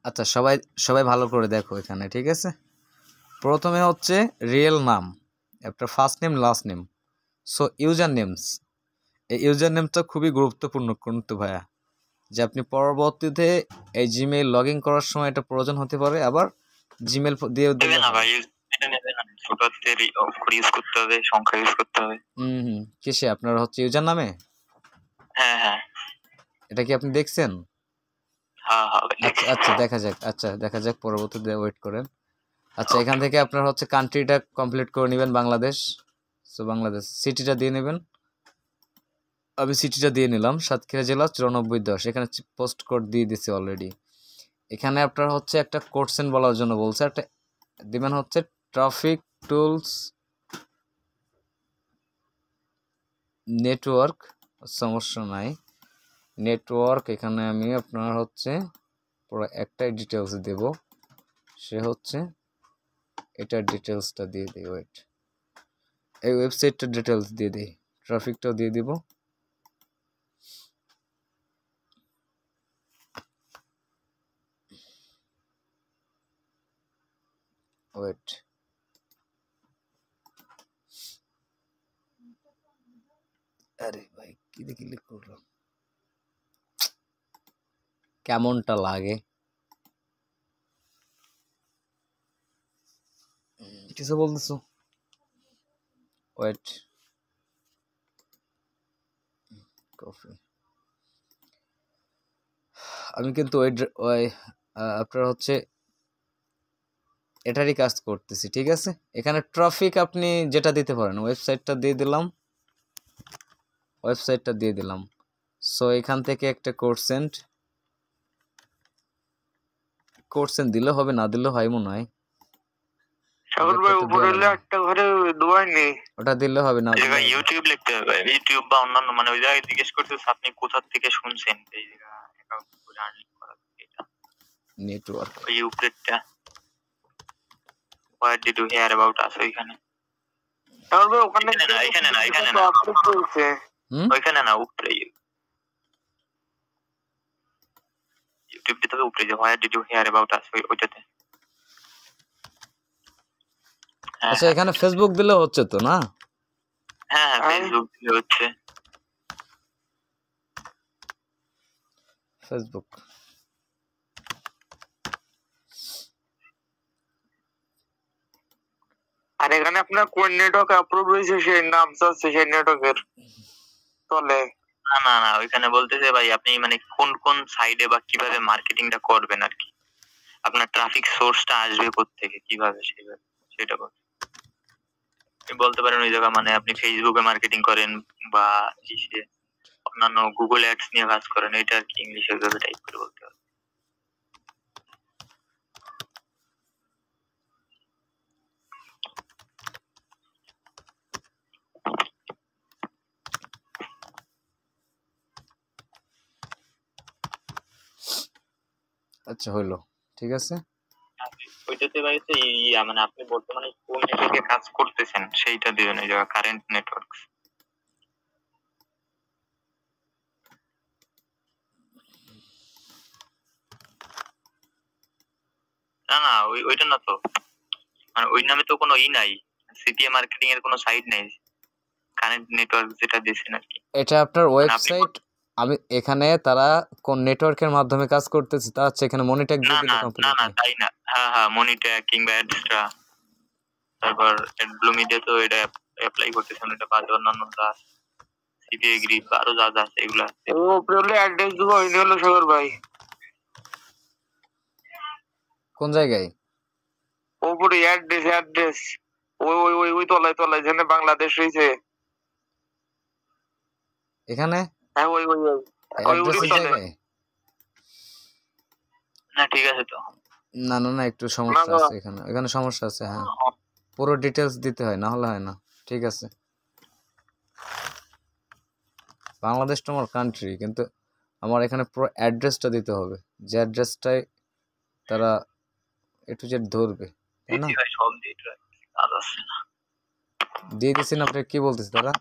আচ্ছা, সবাই সবাই ভালো করে দেখো এখানে, ঠিক আছে? প্রথমে হচ্ছে রিয়েল নাম, একটা first name last name. So user names, এই ইউজার নেমটা খুবই গুরুত্বপূর্ণ কিন্তু ভাইয়া, যে আপনি পরবর্তীতে এই জিমেইল লগ ইন করার সময় এটা প্রয়োজন হতে পারে, আবার জিমেইল দিয়ে নেবে দিলে না হবে। ভাই, এটা নেবে না, ছোট হাতের অক্ষর ইউজ করতে হবে, সংখ্যা ইউজ করতে হবে। কিসে আপনার হচ্ছে ইউজার নামে? হ্যাঁ হ্যাঁ এটা কি আপনি দেখছেন? হ্যাঁ হ্যাঁ ভাই, আচ্ছা দেখছি। আচ্ছা, দেখা যাক পরবর্তীতে, ওয়েট করেন। আচ্ছা, এখান থেকে আপনার হচ্ছে কান্ট্রিটা কমপ্লিট করে নেবেন, বাংলাদেশ। সো বাংলাদেশ, সিটিটা দিয়ে নেবেন। আমি সিটিটা দিয়ে নিলাম, সাতক্ষীরা জেলা 9410। এখানে পোস্ট কোড দিয়ে দিছি অলরেডি। এখানে আপনার হচ্ছে একটা কোডসেন বলার জন্য বলছে, একটা দিবেন হচ্ছে ট্রাফিক টুলস নেটওয়ার্ক। সমস্যা নাই, নেটওয়ার্ক। এখানে আমি আপনার হচ্ছে পুরো একটাই ডিটেলস দেব, সে হচ্ছে এটার ডিটেলসটা দিয়ে দিই। ওয়েট, এই ওয়েবসাইটটার ডিটেলস দিয়ে দিই, ট্রাফিকটাও দিয়ে দিব। ওয়েট, আরে ভাই কি দেখি ক্লিক করলাম, কেমনটা লাগে। কিছু বলতেছো? Wait, coffee. আমি কিন্তু ওই আপনার হচ্ছে এটারই কাজ করতেছি, ঠিক আছে? এখানে ট্রাফিক আপনি যেটা দিতে পারেন, ওয়েবসাইটটা দিয়ে দিলাম, সো এখান থেকে একটা কোর্সেন্ট দিলে হবে, না দিলে হয় মনে হয়। সাগর ভাই, উপরে হলে একটা ঘরে দোয়াই নেই, ওটা দিলে হবে না? ইউটিউব লিখতে হবে, ইউটিউব বা অন্যান্য, মানে ওই জায়গায় জিজ্ঞেস করতেছে আপনি কোথা থেকে শুনছেন, এই অ্যাকাউন্ট করে আর্নিং করা, এটা নেটওয়ার্ক, ওই উপরেরটা, what did you hear about us, ওইখানে। সাগর ভাই, ওখানে না, এখানে না, এখানে না, ওইখানে না, উপরে ইউটিউব দিতে হবে, উপরে যে what did you hear about us, ওইটাতে। আচ্ছা, এখানে ফেসবুক দিলে হচ্ছে তো না? হ্যাঁ হ্যাঁ, ফেসবুক দিলে হচ্ছে। ফেসবুক, আর এখানে আপনার কোন নেটওয়ার্ক অ্যাপ্রুভ হয়েছে সেই নাম চাচ্ছে, সেই নেটওয়ার্কের চলে। না না না, ওইখানে বলতেছে ভাই আপনি মানে কোন কোন সাইডে বা কিভাবে মার্কেটিংটা করবেন আর কি, আপনার ট্রাফিক সোর্সটা আসবে কোত্থেকে, কিভাবে সেটা বল। আপনি বলতে পারেন ওই জায়গা, মানে আপনি ফেসবুকে মার্কেটিং করেন বা ইসে অন্যান্য গুগল অ্যাডস নিয়ে কাজ করেন, এটা আর কি ইংলিশে ওইভাবে টাইপ করে বলতে হবে। আচ্ছা হইলো, ঠিক আছে। ওইটাতে ভাই হচ্ছে ইয়া, মানে আপনি বর্তমানে কোন নেটওয়ার্কে কাজ করতেছেন সেইটা দিবেন, ওই জায়গা কারেন্ট নেটওয়ার্ক। না না, ওইটা না তো, মানে ওই নামে তো কোনো নাই, সিটিএ মার্কেটিং এর কোনো সাইট নেই, কারেন্ট নেটওয়ার্ক যেটা দিয়েছেন আর কি। এটা আপনার ওয়েবসাইট। আমি এখানে তারা কোন নেটওয়ার্কের মাধ্যমে কাজ করতেছে তা হচ্ছে এখানে মনিটর দিয়ে দিলে কমপ্লিট। না না, তাই না, হ্যাঁ হ্যাঁ, মনিটর কিংবা অ্যাডস্ট্রা, তারপর অ্যাডব্লুমিতে তো এটা অ্যাপ্লাই করতেছেন, এটা বাদে অন্যান্য যা সিটিএ গ্রিপ বা আরো যা যা আছে এগুলা। ও উপরে অ্যাড্রেস দিব, ওই হলো সাগর ভাই। কোন জায়গায়? উপরে অ্যাড্রেস, ওই ওই ওই ওই তলায় তলায় যেখানে বাংলাদেশ রয়েছে, এখানে হ্যাঁ ওই ওই ওই অ্যাড্রেসের জায়গায়? না ঠিক আছে তো, না না না, একটু সমস্যা আছে এখানে, এখানে সমস্যা আছে। হ্যাঁ, পুরো ডিটেলস দিতে হয়, না হলে হয় না। ঠিক আছে, বাংলাদেশ তো আমার কান্ট্রি, কিন্তু আমার এখানে পুরো অ্যাড্রেসটা দিতে হবে, যে অ্যাড্রেসটাই তারা একটু যে ধরবে, তাই না? সব দিয়ে কাজ আছে না। দিয়ে দিচ্ছেন, আপনি কি বলতেছে তারা?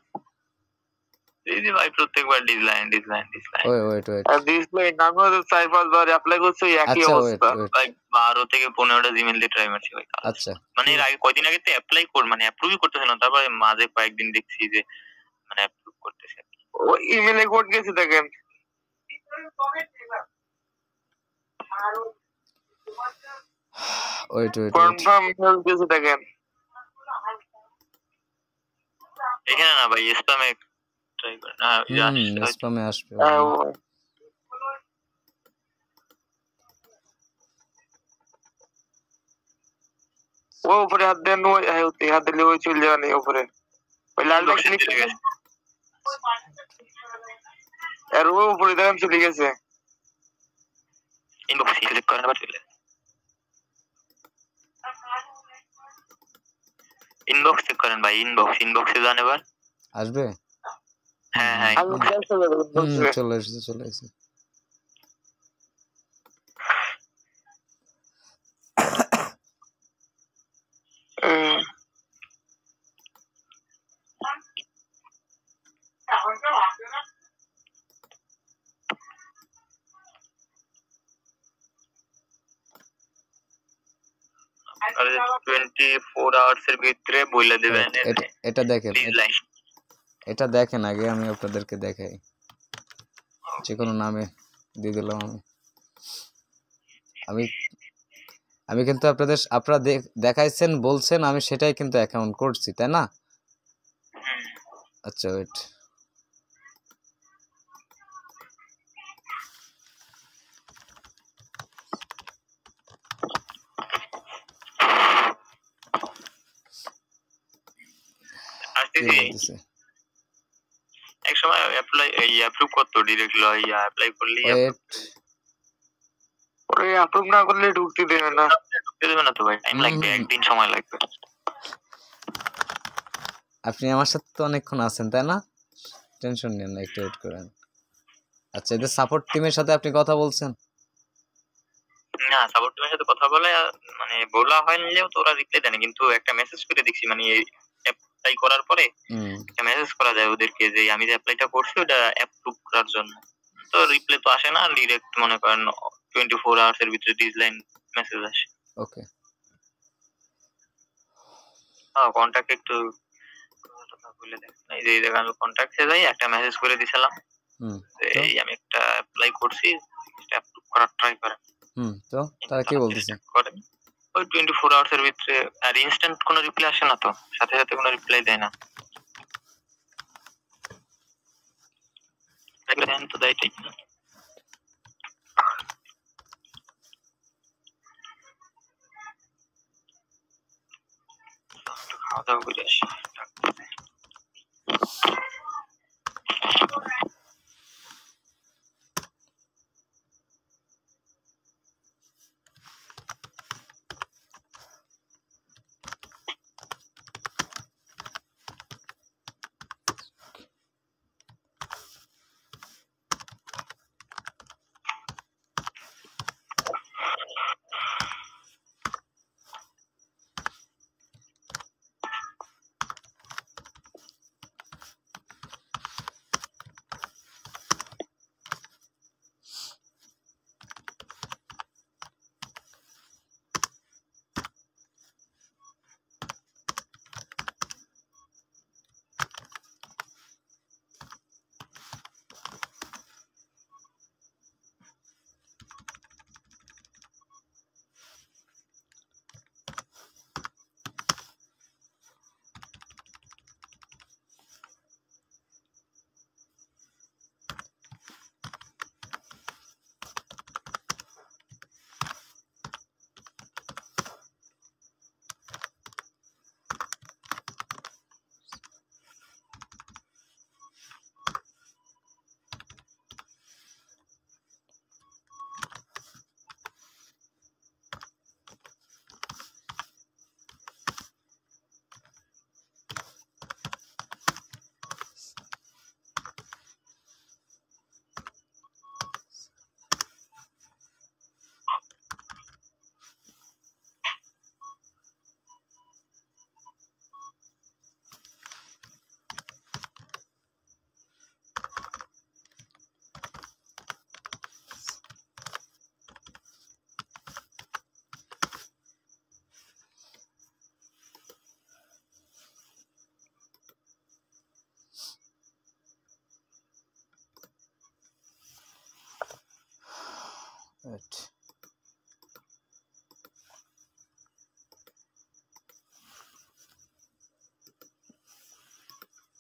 এই যে ভাই প্রত্যেকবার ডিজাইন ওয়েট ডিজাইন আমি তো 4-5 বার অ্যাপ্লাই করছি একই আচ্ছা ওয়েট অবস্থা ওয়েট ভাই 12 থেকে 15টা জিমেল দিয়ে ট্রাই মারছি ভাই আচ্ছা মানে এর আগে কয়দিন আগে তো অ্যাপ্লাই মানে অ্যাপ্রুভই করতেছে না তারপরে মাঝে কয়েকদিন দেখছি যে মানে অ্যাপ্রুভ করতেছে ও ইমেলে কোড গেছে দেখেন ওয়েট কনফার্ম মেল গেছে দেখেন এখানে না ভাই স্প্যামে ট্রাই করেন স্প্যামে আসবে ও উপরে হাত দেন ওই হাত দিলে ওই চলে যাওয়া নেই উপরে ওই লাল বক্স চলে গেছে আর ও উপরে দেখেন চলে গেছে ইনবক্স ক্লিক করেন আবার চলে ইনবক্স চেক করেন ভাই ইনবক্সে যান এবার আসবে হ্যাঁ চলে এসেছে আর 24 আওয়ার্স এর ভিতরে বইলা দিবেন এটা দেখেন আগে আমি আপনাদেরকে দেখাই যে কোনো নামে দিয়ে দিলাম আমি কিন্তু আপনারা দেখাইছেন বলছেন আমি সেটাই কিন্তু অ্যাকাউন্ট করছি তাই না আচ্ছা ওয়েট এক সময় অ্যাপ্রুভ করতো ডিরেক্টলি অ্যাপ্লাই করলে ওরে অ্যাপ্রুভ না করলে ঢুকতে দেবে না তো ভাই টাইম লাগবে একদিন সময় লাগবে আপনি আমার সাথে তো অনেকক্ষণ আছেন তাই না টেনশন নেন না একটু ওয়েট করেন আচ্ছা এদের সাপোর্ট টিমের সাথে আপনি কথা বলছেন না সাপোর্ট টিমের সাথে কথা বলে মানে বলা হয়নি যে ওরা রিপ্লাই দেয় না কিন্তু একটা মেসেজ করে দেখছি মানে অ্যাপ্লাই করার পরে একটা মেসেজ করা যায় ওদেরকে যে আমি যে অ্যাপ্লাইটা করছি ওটা অ্যাপ্রুভ করার জন্য তো রিপ্লাই তো আসে না ডাইরেক্ট মনে করেন 24 আওয়ার্স এর ভিতরে ডিজাইন মেসেজ আসে ওকে কন্টাক্ট একটু বলে দেন এই যে দেখেন কন্টাক্টে যাই একটা মেসেজ করে দিছিলাম এই আমি একটা অ্যাপ্লাই করছি এটা অ্যাপ্রুভ করার ট্রাই করেন তো তারা কি বলতেছে করেন ওই 24 আওয়ার্স এর ভিতরে আর ইনস্ট্যান্ট কোনো রিপ্লাই আসে না তো সাথে সাথে কোনো রিপ্লাই দেয় না দেন তো দেয় ঠিক না খাওয়া দাওয়া করে আসি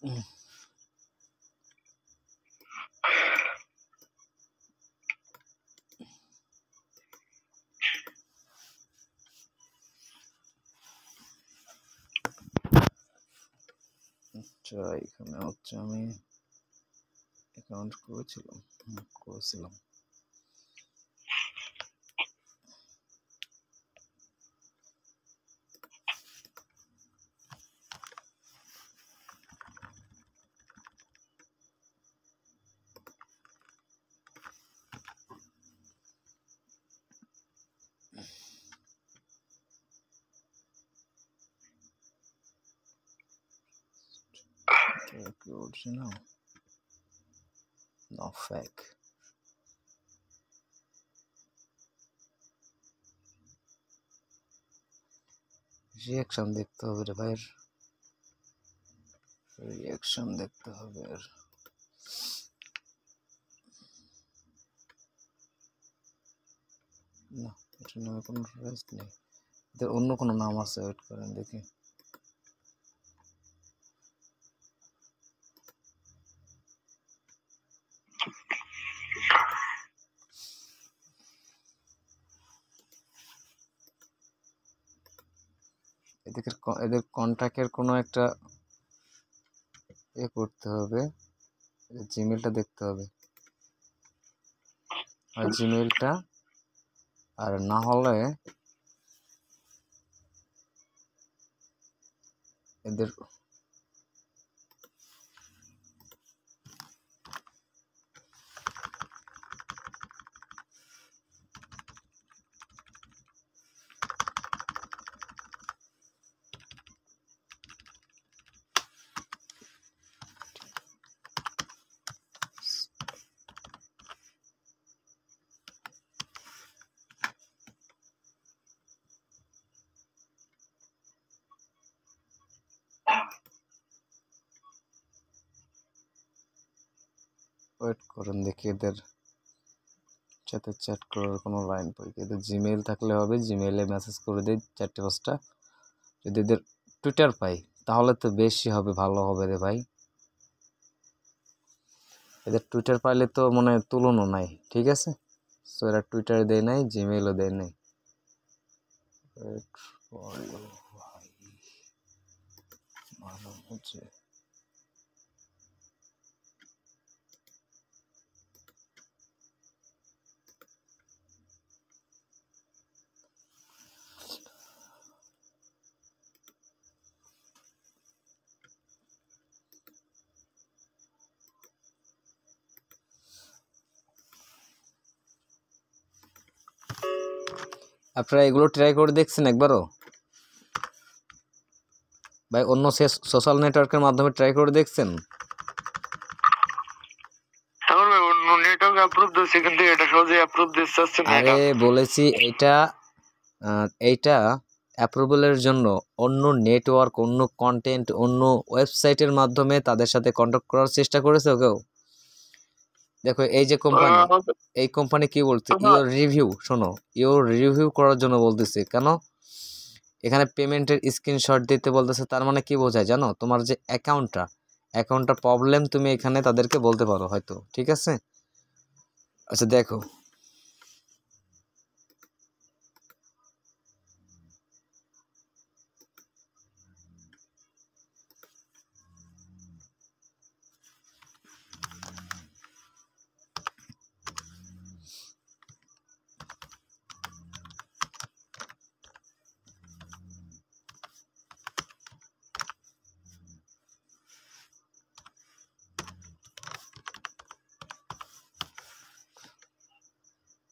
আচ্ছা এখানে হচ্ছে আমি অ্যাকাউন্ট করেছিলাম original no fake রিঅ্যাকশন দেখতে হবে রে ভাই রিঅ্যাকশন দেখতে হবে না এটা নামে কোনো রেস্ট নেই এদের অন্য কোনো নাম আছে ওয়েট করেন দেখি এদের কন্ট্যাক্টের কোনো একটা করতে হবে জিমেলটা দেখতে হবে আর জিমেলটা আর না হলে এদের ওয়েট করেন দেখি এদের সাথে চ্যাট করার কোনো লাইন পাই এদের জিমেইল থাকলে হবে জিমেইলে মেসেজ করে দিই 4-5টা যদি এদের টুইটার পাই তাহলে তো বেশি হবে ভালো হবে রে ভাই এদের টুইটার পাইলে তো মানে তুলনা নাই ঠিক আছে সো এরা টুইটার দেয় নাই জিমেইলও দেয় নাই ভালো হচ্ছে আপনারা এগুলো ট্রাই করে দেখছেন একবারও ভাই অন্য সোশ্যাল নেটওয়ার্কের মাধ্যমে ট্রাই করে দেখছেন অন্য নেটওয়ার্ক অ্যাপ্রুভ দিচ্ছে কিন্তু এটা সহজে অ্যাপ্রুভ দিচ্ছে না আরে বলেছি এইটা অ্যাপ্রুভালের জন্য অন্য নেটওয়ার্ক অন্য কন্টেন্ট অন্য ওয়েবসাইটের মাধ্যমে তাদের সাথে কন্ট্যাক্ট করার চেষ্টা করেছে কেউ দেখো এই যে কোম্পানি এই কোম্পানি কি বলছে ইওর রিভিউ শোনো ইওর রিভিউ করার জন্য বলতেছে কেন এখানে পেমেন্টের স্ক্রিনশট দিতে বলতেছে তার মানে কি বোঝায় জানো তোমার যে অ্যাকাউন্টটা প্রবলেম তুমি এখানে তাদেরকে বলতে পারো হয়তো ঠিক আছে আচ্ছা দেখো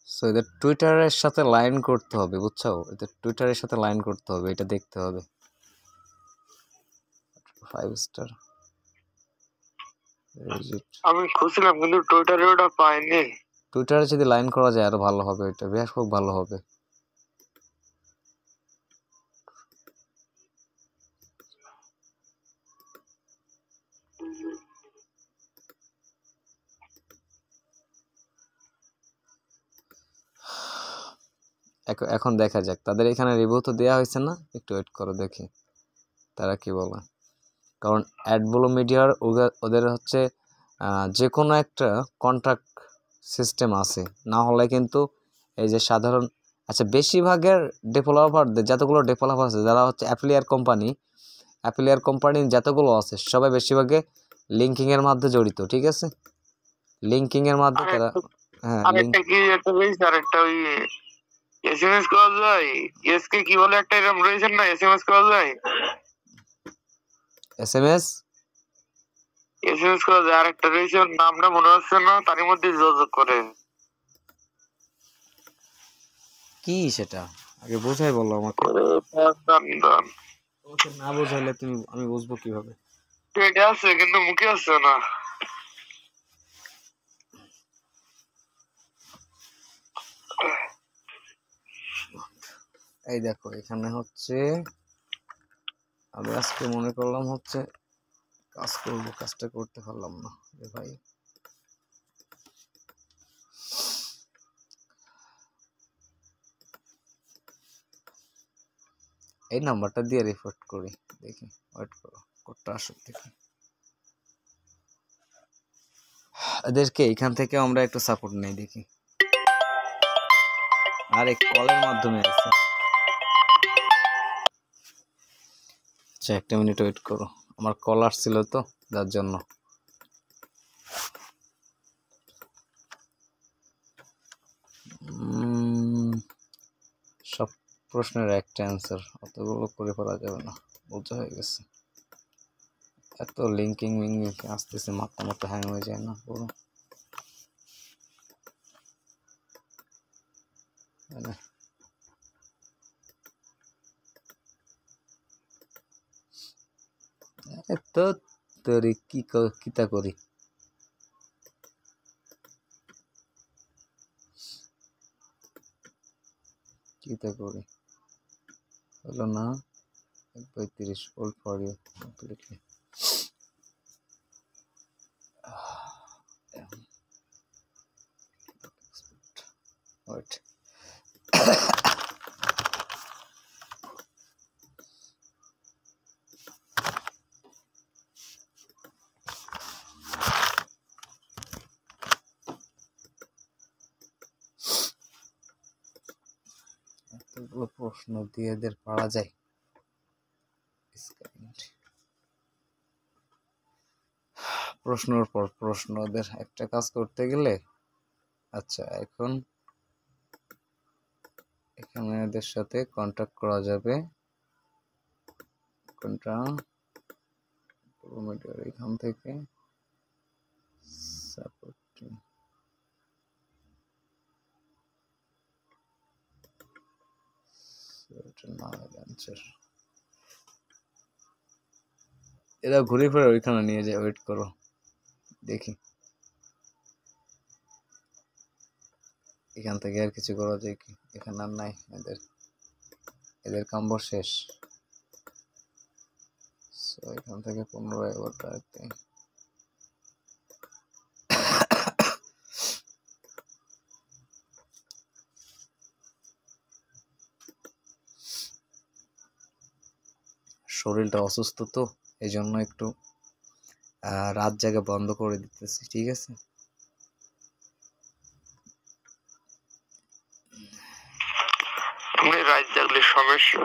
সো এদের টুইটারের সাথে লাইন করতে হবে বুঝছো এদের টুইটারের সাথে লাইন করতে হবে এটা দেখতে হবে 5 স্টার আমি খুঁজছিলাম কিন্তু টুইটারে ওটা পাইনি টুইটারে যদি লাইন করা যায় আরো ভালো হবে এটা বেশ খুব ভালো হবে এখন দেখা যাক তাদের এখানে রিভিউ তো দেওয়া হয়েছে না একটু ওয়েট করো দেখি তারা কি বলে কারণ অ্যাডভোলো মিডিয়ার ওদের হচ্ছে যে কোনো একটা কন্ট্রাক্ট সিস্টেম আছে, না হলে কিন্তু এই যে সাধারণ আচ্ছা বেশিরভাগের ডেভেলপারদের যতগুলো ডেভেলপার আছে যারা হচ্ছে অ্যাপ্লিয়ার কোম্পানি যতগুলো আছে সবাই বেশিরভাগে লিঙ্কিংয়ের মাধ্যমে জড়িত, ঠিক আছে? লিঙ্কিংয়ের মাধ্যমে তারা হ্যাঁ আরেকটা কি একটা রয়েছে, আরেকটা ওই এসএমএস করা যায়, এসকে কি বলে একটা এরকম রয়েছে না, এসএমএস করা যায়, এসএমএস করা যায়। আরেকটা রয়েছে, ওর নামটা মনে হচ্ছে না, তার মধ্যে যোগাযোগ করে। কি সেটা আগে বোঝাই বললো আমাকে। ওকে না বোঝাইলে আমি বুঝবো কিভাবে? এটা আছে কিন্তু মুখে আসছে না। এই দেখো এখানে হচ্ছে আমি আজকে মনে করলাম হচ্ছে কাজ করবো, কাজটা করতে পারলাম না রে ভাই। এই নাম্বারটা দিয়ে রিপোর্ট করি, দেখি ওয়েট করো কোডটা আসুক দেখি। এদেরকে এখান থেকে আমরা একটু সাপোর্ট নেই দেখি। আরে কলের মাধ্যমে আছে। আচ্ছা একটা মিনিট ওয়েট করো, আমার কল আসছিল তো যার জন্য। সব প্রশ্নের একটা অ্যান্সার অতগুলো করে ফেলা যাবে না, বোঝা হয়ে গেছে। এত লিঙ্কিং আসতেছে, মাথা হ্যাং হয়ে যায় না পুরো? তো তোরে কিতা করি? কিতা করি হলো না। 35 old for you completely. Wait এতগুলো প্রশ্ন দিয়ে এদের পারা যায়? প্রশ্নের পর প্রশ্ন, ওদের একটা কাজ করতে গেলে। আচ্ছা এখন এখানে এদের সাথে কন্ট্যাক্ট করা যাবে কোনটা? এখান থেকে সাপোর্টিং এরা ঘুরে ফিরে ওইখানে নিয়ে যায়, ওয়েট করো দেখি এখান থেকে আর কিছু করা যায় কি। এখানে আর নাই, এদের কাম্য শেষ। এখান থেকে 15 এবার রাখতে শরীরটা অসুস্থ তো এই জন্য একটু রাত জায়গা বন্ধ করে দিতেছি, ঠিক আছে? রাত জাগলে সমস্যা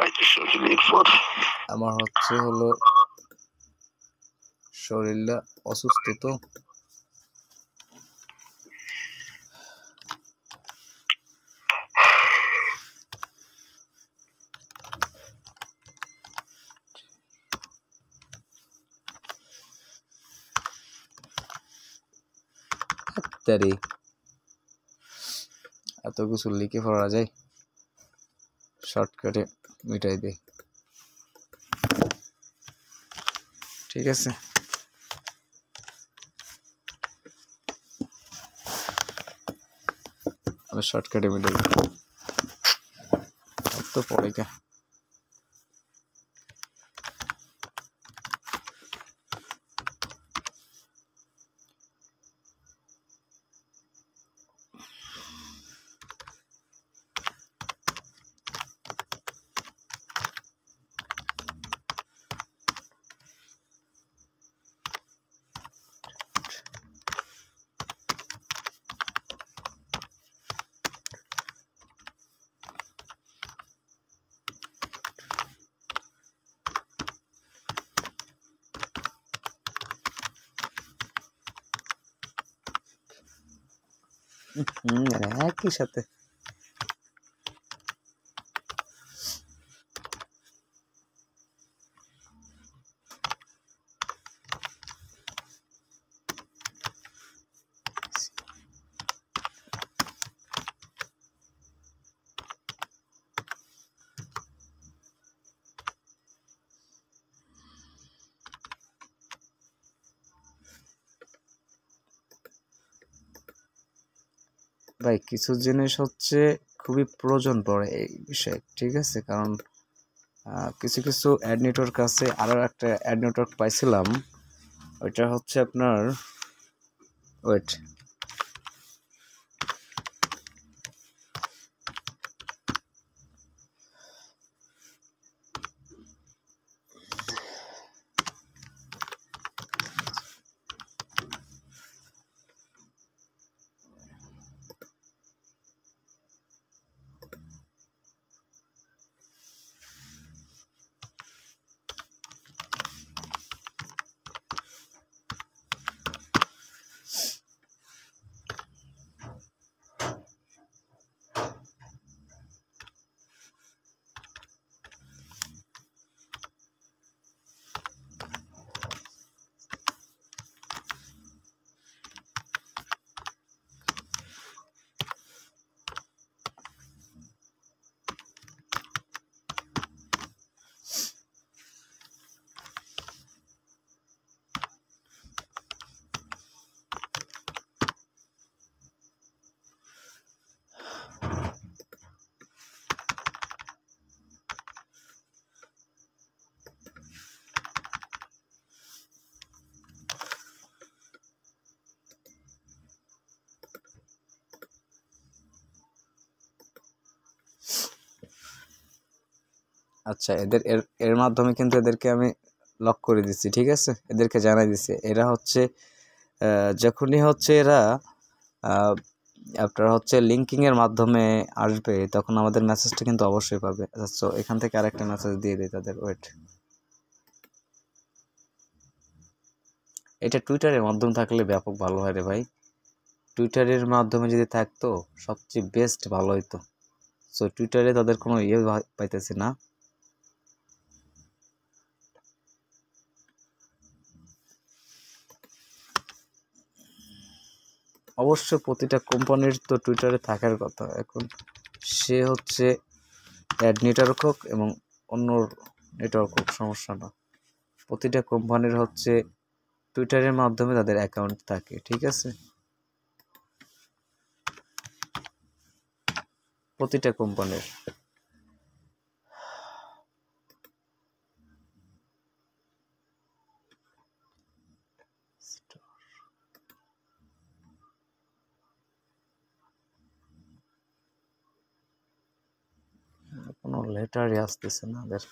আমার হচ্ছে হলো শরীরটা অসুস্থ তো এত কিছু লিখে পড়া যায়, শর্টকাটে মিটাই দে, ঠিক আছে? আমি শর্টকাটে মিটাই তো পড়ে কে। একই সাথে ভাই কিছু জিনিস হচ্ছে খুবই প্রয়োজন পড়ে এই বিষয়ে, ঠিক আছে? কারণ কিছু কিছু অ্যাড নেটওয়ার্ক আছে, আরও একটা অ্যাড নেটওয়ার্ক পাইছিলাম, ওইটা হচ্ছে আপনার ওয়েট আচ্ছা, এদের এর এর মাধ্যমে কিন্তু এদেরকে আমি লক করে দিচ্ছি, ঠিক আছে? এদেরকে জানাই দিচ্ছি, এরা হচ্ছে যখনই হচ্ছে এরা আপনার হচ্ছে লিঙ্কিং এর মাধ্যমে আসবে, তখন আমাদের মেসেজটা কিন্তু অবশ্যই পাবে। আচ্ছা, এখান থেকে আরেকটা মেসেজ দিয়ে দিই তাদের, ওয়েট। এটা টুইটারের মাধ্যমে থাকলে ব্যাপক ভালো হয় রে ভাই। টুইটারের মাধ্যমে যদি থাকতো সবচেয়ে বেস্ট ভালো হইতো। সো টুইটারে তাদের কোনো পাইতেছি না। অবশ্য প্রতিটা কোম্পানির তো টুইটারে থাকার কথা। এখন সে হচ্ছে অ্যাড নেটওয়ার্ক হোক এবং অন্য নেটওয়ার্ক হোক, সমস্যা না। প্রতিটা কোম্পানির হচ্ছে টুইটারের মাধ্যমে তাদের অ্যাকাউন্ট থাকে, ঠিক আছে? প্রতিটা কোম্পানির। কোনো লেটারই আসতেছে না ওদের।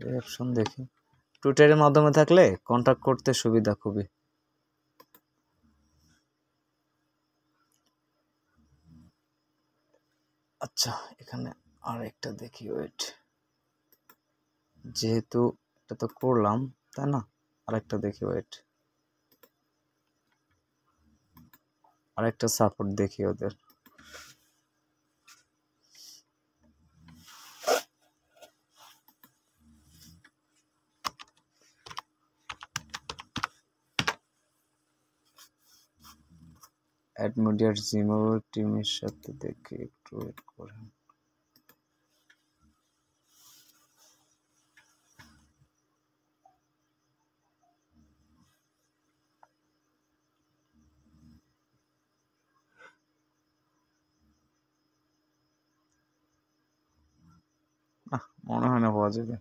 রিঅ্যাকশন দেখি। টুইটারের মাধ্যমে থাকলে কন্টাক্ট করতে সুবিধা খুবই। আচ্ছা, এখানে আরেকটা দেখি, ওয়েট। যেহেতু এটা তো করলাম, তাই না? আরেকটা দেখি, ওয়েট। আরেকটা সাপোর্ট দেখি ওদের। অ্যাডমিডিয়ার জিমো টিমের সাথে দেখি, একটু ওয়েট করেন। মনে হয় না পাওয়া যাবে।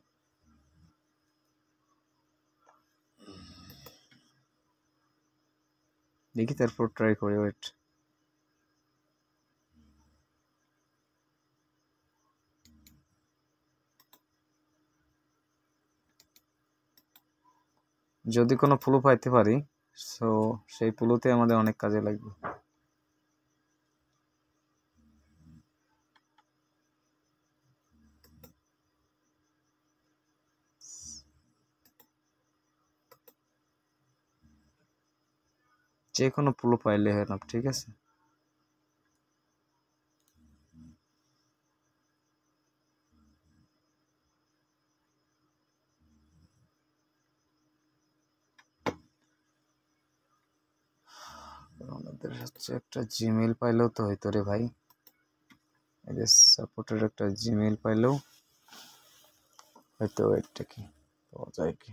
দেখি তারপর ট্রাই করি, ওয়েট। যদি কোনো পুলো পাইতে পারি, সো সেই পুলোতে আমাদের অনেক কাজে লাগবে। যে কোনো পুলো পাইলে হয় না, ঠিক আছে? আমাদের হচ্ছে একটা জিমেইল পাইলেও তো হইতো রে ভাই, এদের সাপোর্টের একটা জিমেইল পাইলেও হয়তো। এটা কি পাওয়া যায় কি?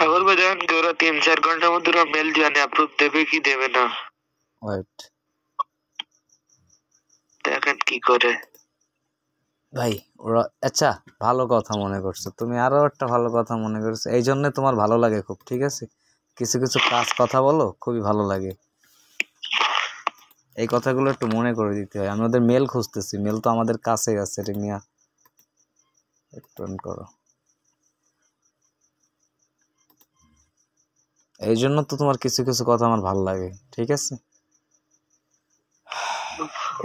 अगर बजान पूरा 3-4 घंटे में पूरा मेल जाने अप्रूव देवे কি দেবে না ওয়েট দেখেন কি করে ভাই ওরা। আচ্ছা, ভালো কথা মনে করছো তুমি, আরো একটা ভালো কথা মনে করছো, এই জন্য তোমার ভালো লাগে খুব। ঠিক আছে, কিছু কিছু কাজ কথা বলো খুবই ভালো লাগে, এই কথাগুলো একটু মনে করে দিতে হয়। আমি ওদের মেল খুঁজতেছি, মেল তো আমাদের কাছেই আছে রে মিয়া। একটু অন করো, এই জন্য তো তোমার কিছু কিছু কথা আমার ভালো লাগে। ঠিক আছে,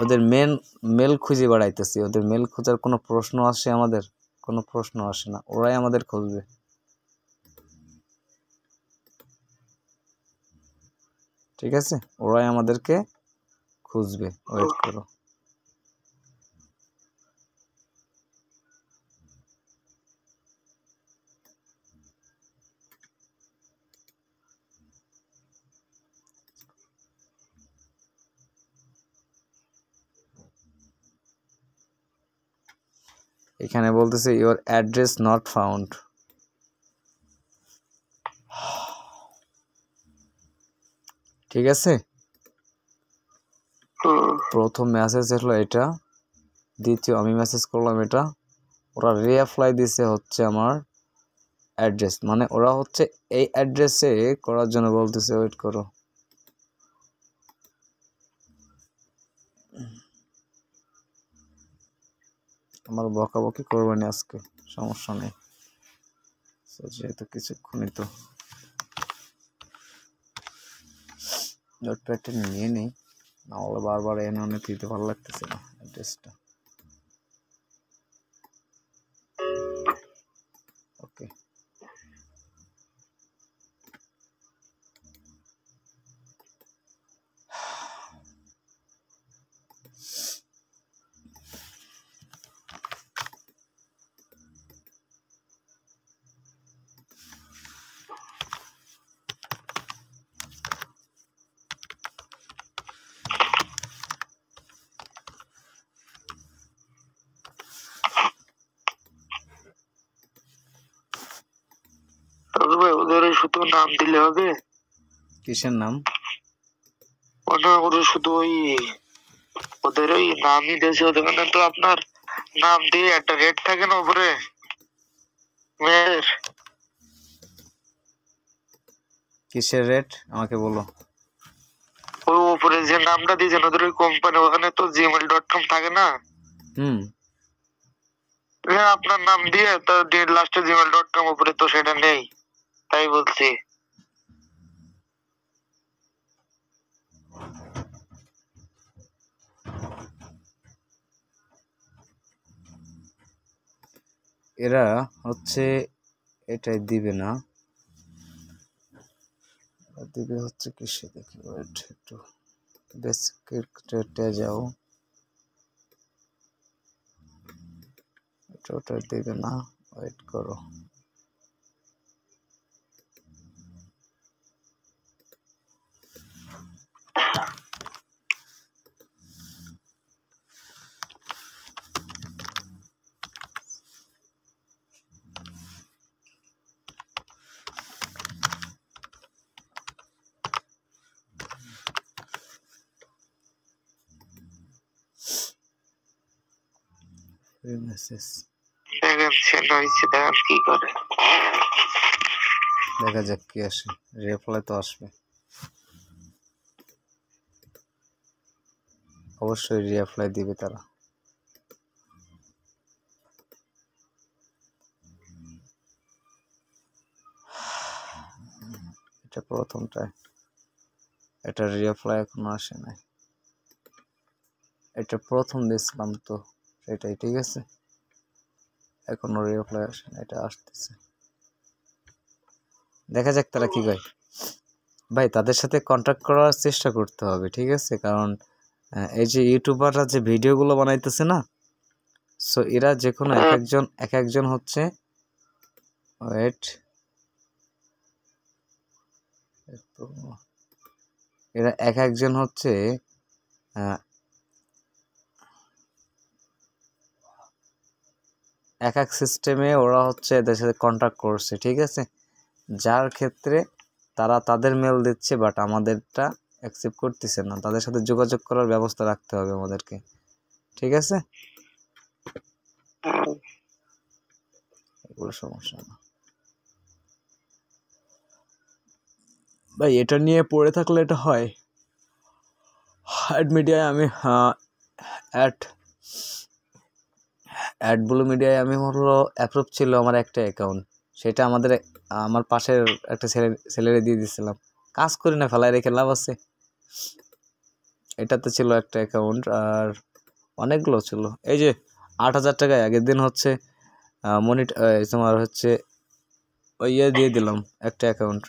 ওদের মেল খুঁজে বেড়াইতেছি, ওদের মেল খোঁজার কোনো প্রশ্ন আসে? আমাদের কোনো প্রশ্ন আসে না, ওরাই আমাদের খুঁজবে। ঠিক আছে, ওরাই আমাদেরকে খুঁজবে, ওয়েট করো। এখানে বলতেছে ইওর অ্যাড্রেস নট ফাউন্ড। ঠিক আছে, প্রথম মেসেজ হলো এটা, দ্বিতীয় আমি মেসেজ করলাম এটা, ওরা রিঅ্যাপ্লাই দিছে হচ্ছে আমার অ্যাড্রেস, মানে ওরা হচ্ছে এই অ্যাড্রেসে করার জন্য বলতেছে। ওয়েট করো, আমার বকাবকি করবে না আজকে, সমস্যা নেই, যেহেতু কিছুক্ষণই তো নোটপ্যাডটা নিয়ে নেই, নাহলে বারবার এনে অনেক দিতে ভালো লাগতেছে না অ্যাড্রেসটা। ওকে, ওদের শুধু নাম দিলে হবে? কিসের নাম? ওদের শুধু ওদের ওই নামই দিয়েছে, ওদের মানে তো আপনার নাম দিয়ে একটা রেট থাকে না উপরে মেয়ের। কিসের রেট আমাকে বলো। ওই উপরে যে নামটা দিয়েছেন ওদের ওই কোম্পানি, ওখানে তো gmail.com থাকে না? আপনার নাম দিয়ে তো লাস্টে gmail.com উপরে তো সেটা নেই, তাই বলছি। এরা হচ্ছে এটাই দিবে না, দিবে হচ্ছে কিসে দেখি। ওয়েট একটু বেসিকে যাও, ওটা দিবে না, ওয়েট করো। মেসেজ কি করে দেখা যাক কি আসে, রিপ্লাই তো আসবে অবশ্যই, রিপ্লাই দিবে তারা। এটা প্রথমটায়, এটা রিপ্লাই এখনো আসে নাই, এটা প্রথম দিয়েছিলাম তো সেটাই। ঠিক আছে, এখনো রিপ্লাই আসে না, এটা আসতেছে, দেখা যাক তারা কি কয়। ভাই তাদের সাথে কন্ট্যাক্ট করার চেষ্টা করতে হবে, ঠিক আছে, কারণ এই যে ইউটিউবাররা যে ভিডিওগুলো বানাইতেছে না, সো এরা যে কোনো এক একজন হচ্ছে, ওয়েট, এরা এক একজন হচ্ছে এক এক সিস্টেমে ওরা হচ্ছে এদের সাথে কন্ট্যাক্ট করছে, ঠিক আছে, যার ক্ষেত্রে তারা তাদের মেল দিচ্ছে বাট আমাদেরটা অ্যাকসেপ্ট করতেছে না। তাদের সাথে যোগাযোগ করার ব্যবস্থা রাখতে হবে আমাদেরকে, ঠিক আছে, এগুলো সমস্যা না ভাই। এটা নিয়ে পড়ে থাকলে এটা হয়। অ্যাড মিডিয়ায় আমি অ্যাড ব্লু মিডিয়ায় আমি হলো অ্যাপ্রুভ ছিল আমার একটা অ্যাকাউন্ট, সেটা আমার পাশের একটা ছেলেরে দিয়ে দিয়েছিলাম। কাজ করি না, ফেলায় রেখে লাভ আছে। এটাতে ছিল একটা অ্যাকাউন্ট, আর অনেকগুলো ছিল। এই যে 8,000 টাকায় আগের দিন হচ্ছে তোমার হচ্ছে ওই দিয়ে দিলাম একটা অ্যাকাউন্ট,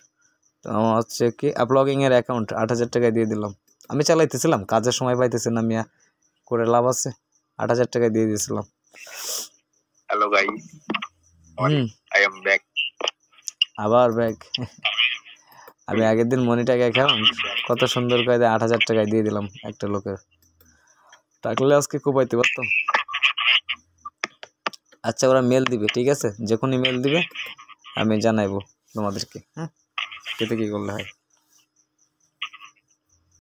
তো আমার হচ্ছে কি ব্লগিংয়ের অ্যাকাউন্ট 8,000 টাকায় দিয়ে দিলাম। আমি চালাইতেছিলাম, কাজের সময় পাইতেছি না মিয়া, করে লাভ আছে, 8,000 টাকায় দিয়ে দিয়েছিলাম। Hello guys, I am back. আবার ব্যাক। আমি আগের দিন মনিটাকে অ্যাকাউন্ট কত সুন্দর করে 8,000 টাকায় দিয়ে দিলাম একটা লোকের, টাকলে আজকে কোপাইতে পারতাম। আচ্ছা, ওরা মেল দিবে, ঠিক আছে, যখনই মেল দিবে আমি জানাইবো তোমাদেরকে। হ্যাঁ, কেতে কি করলে হয়।